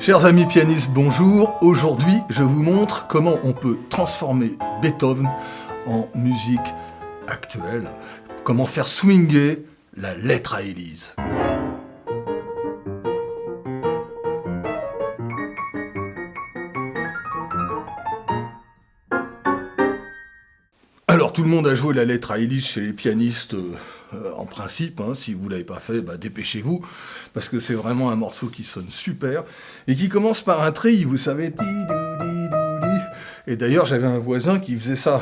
Chers amis pianistes, bonjour. Aujourd'hui, je vous montre comment on peut transformer Beethoven en musique actuelle. Comment faire swinger la lettre à Élise. Alors, tout le monde a joué la lettre à Élise chez les pianistes en principe. Si vous ne l'avez pas fait, dépêchez-vous, parce que c'est vraiment un morceau qui sonne super, et qui commence par un tri, vous savez. Et d'ailleurs, j'avais un voisin qui faisait ça.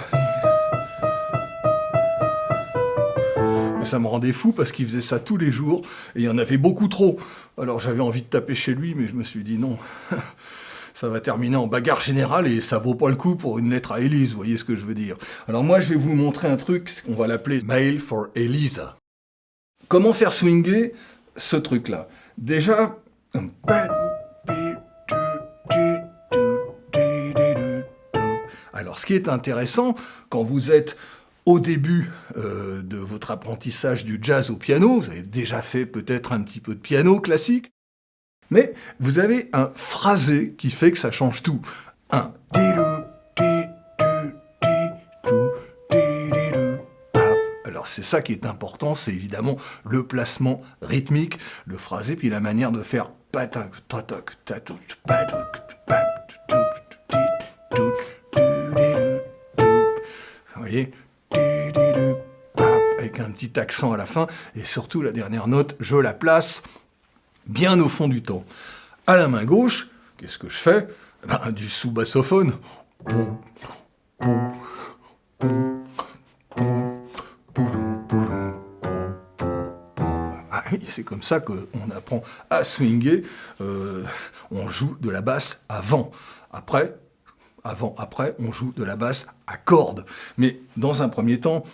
Et ça me rendait fou, parce qu'il faisait ça tous les jours, et il y en avait beaucoup trop. Alors j'avais envie de taper chez lui, mais je me suis dit non. Ça va terminer en bagarre générale et ça vaut pas le coup pour une lettre à Élise, vous voyez ce que je veux dire. Alors moi, je vais vous montrer un truc, on va l'appeler Mail for Elisa. Comment faire swinger ce truc-là? Déjà... Alors, ce qui est intéressant, quand vous êtes au début de votre apprentissage du jazz au piano, vous avez déjà fait peut-être un petit peu de piano classique, mais vous avez un phrasé qui fait que ça change tout. Un. Alors c'est ça qui est important, c'est évidemment le placement rythmique, le phrasé, puis la manière de faire. Vous voyez ? Avec un petit accent à la fin, et surtout la dernière note, je la place bien au fond du temps. À la main gauche, qu'est-ce que je fais? Du sous-bassophone. C'est comme ça qu'on apprend à swinger. On joue de la basse avant. Après, on joue de la basse à cordes. Mais dans un premier temps...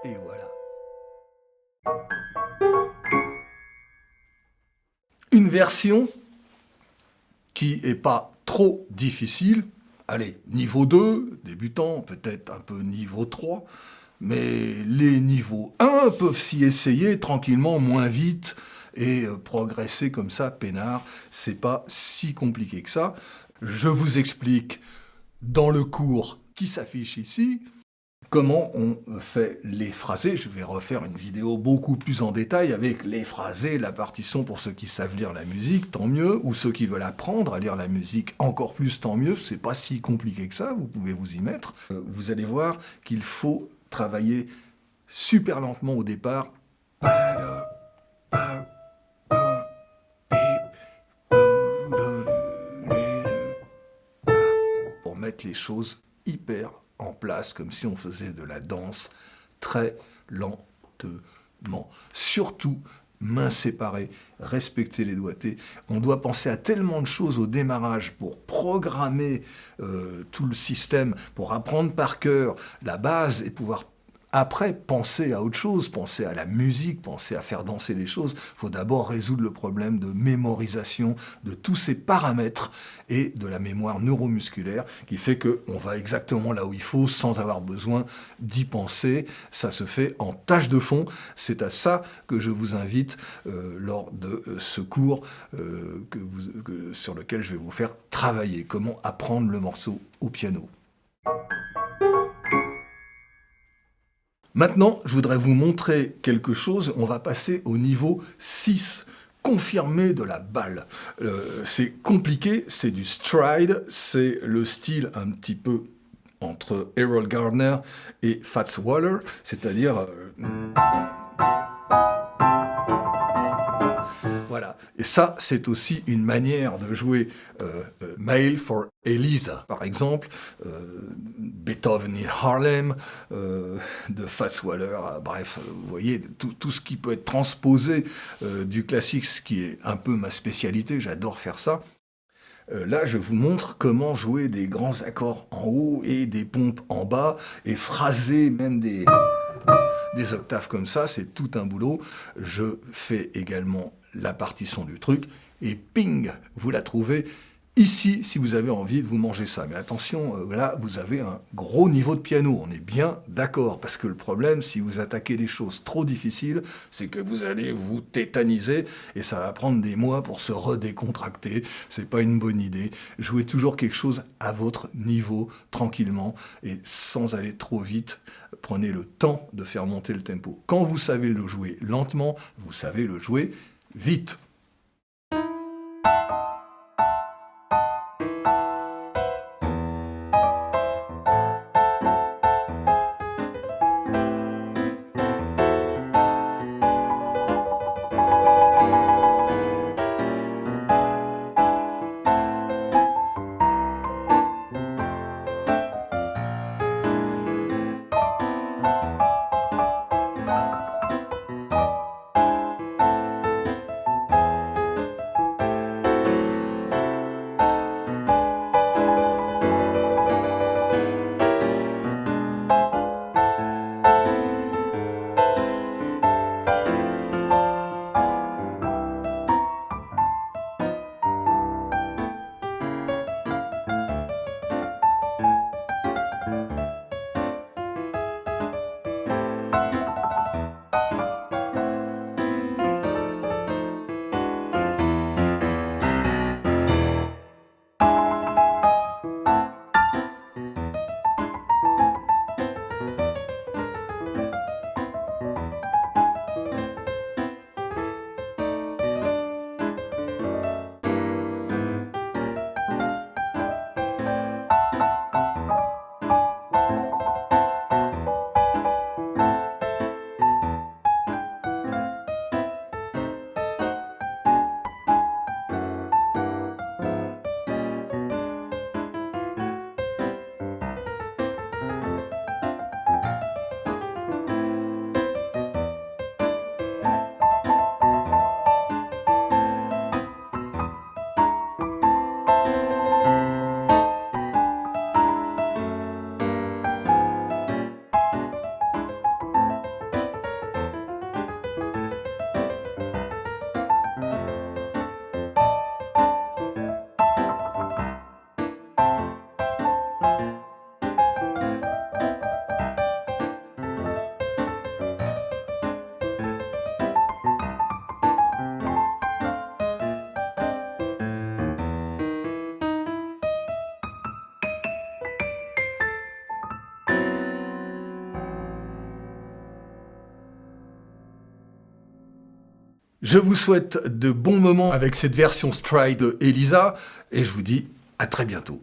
Et voilà. Une version qui n'est pas trop difficile, allez, niveau 2, débutant, peut-être un peu niveau 3, mais les niveaux 1 peuvent s'y essayer tranquillement, moins vite, et progresser comme ça, peinard, c'est pas si compliqué que ça. Je vous explique dans le cours qui s'affiche ici, comment on fait les phrasés. Je vais refaire une vidéo beaucoup plus en détail avec les phrasés, la partition pour ceux qui savent lire la musique, tant mieux, ou ceux qui veulent apprendre à lire la musique, encore plus, tant mieux. C'est pas si compliqué que ça, vous pouvez vous y mettre. Vous allez voir qu'il faut travailler super lentement au départ. Pour mettre les choses hyper en place, comme si on faisait de la danse très lentement. Surtout, mains séparées, respecter les doigtés. On doit penser à tellement de choses au démarrage pour programmer tout le système, pour apprendre par cœur la base et pouvoir après penser à autre chose, penser à la musique, penser à faire danser les choses. Il faut d'abord résoudre le problème de mémorisation de tous ces paramètres et de la mémoire neuromusculaire qui fait qu'on va exactement là où il faut sans avoir besoin d'y penser. Ça se fait en tâche de fond. C'est à ça que je vous invite lors de ce cours sur lequel je vais vous faire travailler. Comment apprendre le morceau au piano. Maintenant, je voudrais vous montrer quelque chose. On va passer au niveau 6, confirmé de la balle. C'est compliqué, c'est du stride, c'est le style un petit peu entre Errol Gardner et Fats Waller, c'est-à-dire... Voilà. Et ça, c'est aussi une manière de jouer Mail for Elisa, par exemple, Beethoven in Harlem, de Fats Waller, bref, vous voyez, tout ce qui peut être transposé du classique, ce qui est un peu ma spécialité, j'adore faire ça. Là, je vous montre comment jouer des grands accords en haut et des pompes en bas, et phraser même des octaves comme ça, c'est tout un boulot. Je fais également la partition du truc, et ping, vous la trouvez ici, si vous avez envie de vous manger ça. Mais attention, là, vous avez un gros niveau de piano, on est bien d'accord, parce que le problème, si vous attaquez des choses trop difficiles, c'est que vous allez vous tétaniser, et ça va prendre des mois pour se redécontracter, c'est pas une bonne idée. Jouez toujours quelque chose à votre niveau, tranquillement, et sans aller trop vite. Prenez le temps de faire monter le tempo. Quand vous savez le jouer lentement, vous savez le jouer vite. Je vous souhaite de bons moments avec cette version stride de Elisa, et je vous dis à très bientôt.